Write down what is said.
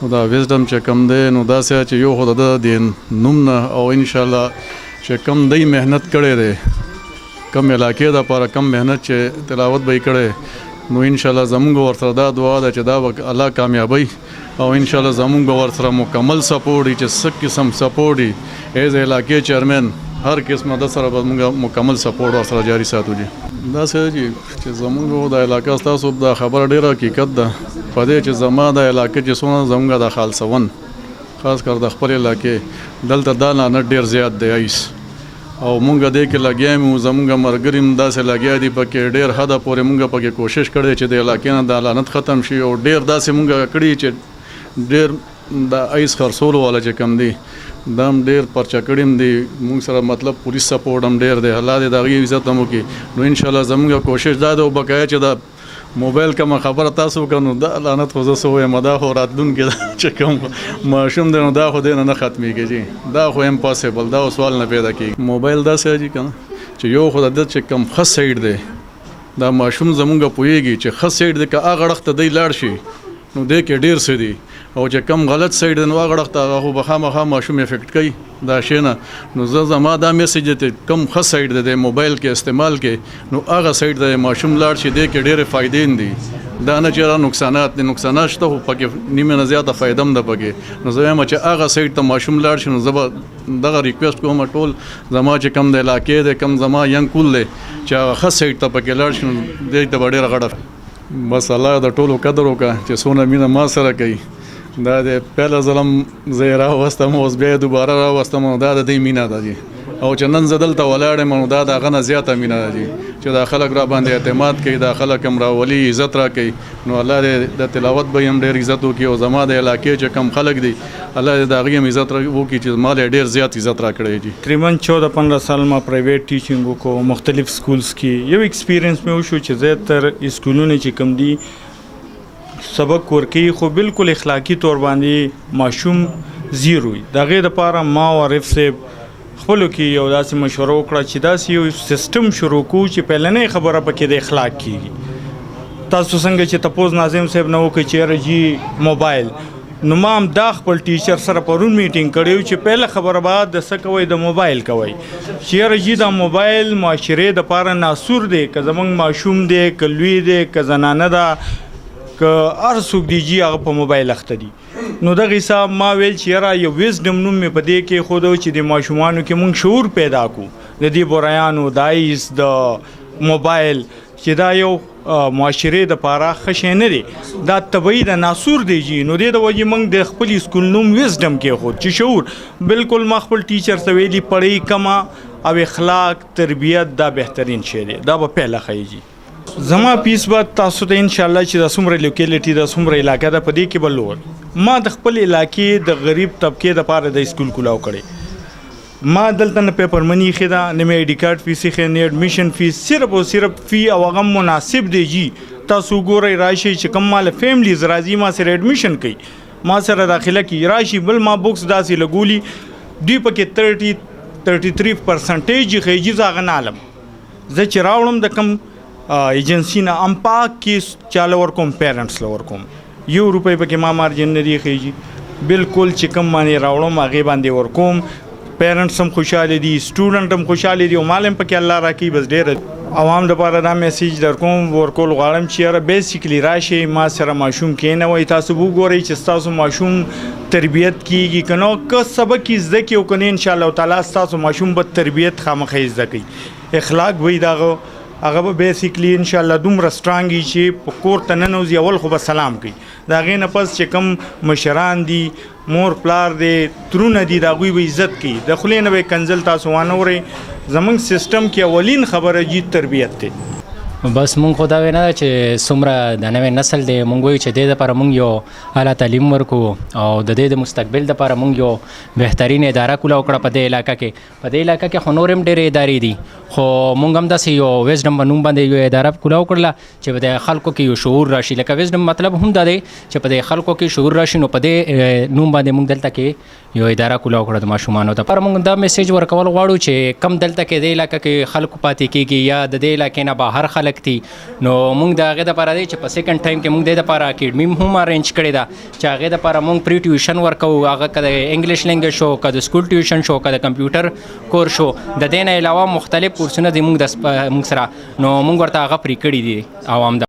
دا وزډم چې کم دی نو داسې چې یو خو د نوم نه او انشاءالله چې کم دی محنت کړی دی کم علاقې دپاره کم محنت چې تلاوت به یې کړی نو انشاءالله زمونږ ورسره دا دعا ده چې دا به الله کامیابی او انشاءالله زمونږ به ورسره مکمل سپورټ وي چې څه قسم سپورټ وي ایز علاقې چیرمین هر قسمه د سره به موږ مکمل سپورټ ورسره جاري ساتو جي داسې چې زمونږ د علاقه ستاسو دا خبره ډېره حقیقت ده په دې چې زما د علاقې چې څومره زمونږ د خالصون خاص کر د خپل علاقې دلته دا لعنت ډېر زیات دی ایس او مونږ دې کې لګیا یو زمونږ ملګري هم داسې لګیا دي پکې ډېر حده پورې مونږ پکې کوشش کړی چې د علاقې نه دا لعنت ختم شي او ډېر داسې مونږ کړي چې ډېر د ایس خرڅولو والا چې کم دی دا هم ډېر پرچه کړي هم دي مونږ سره مطلب پولیس سپورټ هم ډېر دی الله دې د هغې عزت هم وکړي نو انشاءالله زمونږ کوشش دا ده او بقایا چې دا موبایل کومه خبره تاسو وکړه نو دا لعنت خو زه څه ووایم دا خو راتلونکي ده چې کوم ماشوم دی نو دا خو دی نه ختمېږي جي دا خو امپاسبل دا سوال نه پیدا کېږي موبایل داسې جي که نه چې یو خو د ده چې کوم ښه سایډ دی دا ماشوم زمونږ پوهېږي چې ښه سایډ دی که هغه اړخ ته دی لاړ شي نو دی کې ډېر څه دي او چې کم غلط سایډ دی نو هغه اړخ ته هغه خو به خامخا ماشوم افیکټ کوي دا شی نه نو زه زما دا میسیج دی کم ښه سایډ دی د موبایل کې استعمال کې نو هغه سایډ دی ماشوم لاړ شي دی کې ډېرې فایدې دي دا نه چې نقصانات دي نقصانات شته خو پکې نیمه نه زیاته فایده هم ده پکې نو زه وایم چې هغه سایډ ته ماشوم لاړ شي نو زه به دغه ریکویسټ کوم ټول زما چې کم د علاقې دی کم زما ینګ کول دی چې هغه ښه سایډ ته پکې لاړ شي نو دې ته به ډېره غټه بس الله د ټولو قدر وکړه چې څونه مینه ما سره کوي دا د پهله ځلم زه یې راوستم اوس بیا یې دوباره راوستم نو دا د دې مینه ده جي او چې نن زه دلته ولاړ یم نو دا د هغه نه زیاته مینه ده جي چې دا خلک را باندې اعتماد کوي دا خلک هم راولي عزت را کوي نو الله دې د تلاوت به هم ډېر عزت وکړي او زما د علاقې چې کم خلک دي الله دې د هغې هم عزت وکړي چې ما له ډېر زیات عزت را کړی جي تقریبا 14-15 سال ما پرایویټ ټیچینګ وکړو مختلف سکولز کې یو ایکسپیرینس مې وشو چې زیاتر اسکولونه چې کم دي سبق ورکوي خو بالکل اخلاقی طور باندې ماشوم زیرو وي د هغې دپاره ما او عارف صاحب خپلو کې یو داسې مشوره وکړه چې داسې یو سیسټم شروع کړو چې پهلنۍ خبره پکې د اخلاق کېږي تاسو څنګه چې تپوس ناظم صاحب نه وکړئ چې یاره جي موبایل نو ما هم دا خپل ټیچر سره پرون میټینګ کړی چې پهله خبره به د څه کوئ د موبایل کوئ چې یاره جي دا موبایل معاشرې دپاره ناسور دی که زموږ ماشوم دی که لوی دی که زنانه ده که هر څوک دی جي هغه په موبایل اخته دي نو دغه حساب ما ویل چې یاره یو ویزډم نوم مې په دې کې ښودو چې د ماشومانو کې مونږ شعور پیدا کړو د دې برایانو د آیس د موبایل چې دا یو معاشرې دپاره ښه شی نه دی دا طبعي د ناسور دی جي نو دې د وجې موږ د خپل سکول نوم ویزډم کېښود چې شعور بالکل ما خپل ټیچر ته ویلي پړی کمه او اخلاق تربیت دا بهترین شی دی دا به پهله ښیي جي زما پیس به تاسو ته انشاءالله چې دا څومره لوکیلیټي دا څومره علاقه ده په دې کې به لور ما د خپل علاقې د غریب طبقې دپاره د سکول کولاو کړی ما دلته نه پیپر منی ایښې ده نه مې آی ډي کارډ فیس ایښی نه ایډمیشن فیس صرف او صرف فی او هغه مناسب دی جي تاسو وګورئ راشئ چې کوم ماله فیملیز راځي ما سره ایډمیشن کوي ما سره داخله کوي راشي بل ما بوکس داسې لګولي دوی پکې 33% ښیي جي زه هغه نه علم زه چې راوړم د کوم ایجنسی نه امپاک کې چاله ورکوم پیرنټس له ورکوم یو روپۍ پکې ما مارجن نه دی ښیږي بالکل چې کوم باندې راوړم هغې باندې ورکوم پیرنټس هم خوشحاله دي سټوډنټ هم خوشحاله دي او مال هم پکې الله راکوي بس ډېره عوام دپاره دا میسیج در کوم ورکول غواړم چې یاره بیسیکلی راشئ ما سره ماشوم کښېنوئ تاسو به وګورئ چې ستاسو ماشوم تربیت کېږي که نه که سبق یې زده کړي او که نه انشاءالله تعالی ستاسو ماشوم به تربیت خامخا یې زده کوي اخلاق به یې د هغه به بیسیکلی انشاءالله دومره سټرانګ وي چې په کور ته ننوځي اول خو به سلام کوي د هغې نه پس چې کوم مشران دي مور پلار دی ترونه دي د هغوی به عزت کوي د خولې نه به یې کنځل تاسو وانه ورئ زموږ سیسټم کې اولین خبره جي تربیت دی بس مونږ خو دا وینا ده چې څومره د نوی نسل دی مونږ وایو چې دې دپاره مونږ یو اعلی تعلیم ورکړو او د دې د مستقبل دپاره مونږ یو بهترین اداره کولاو کړه په دې علاقه کې خو نور هم ډېرې ادارې دي خو مونږ هم داسې یو ویزډم په نوم باندې یو اداره کولاو کړله چې په دې خلکو کې یو شعور راشي لکه ویزډم مطلب هم دا دی چې په دې خلکو کې شعور راشي نو په دې نوم باندې مونږ دلته کې یو اداره کولاو کړه د ماشومانو دپاره مونږ دا میسیج ورکول غواړو چې کم دلته کې دې علاقه کې خلکو پاتې کېږي یا د دې علاقې نه بهر خلک خلک دي نو موږ د هغې دپاره دی چې په سیکنډ ټایم کې موږ د دپاره اکیډمي هم ارینج کړې ده چې هغې دپاره موږ پری ټیوشن ورکوو هغه که د انګلیش لینګویج شو که د سکول ټیوشن شو که د کمپیوټر کور شو د دې نه علاوه مختلف کورسونه دي موږ سره نو موږ ورته هغه پرې کړي دي عوام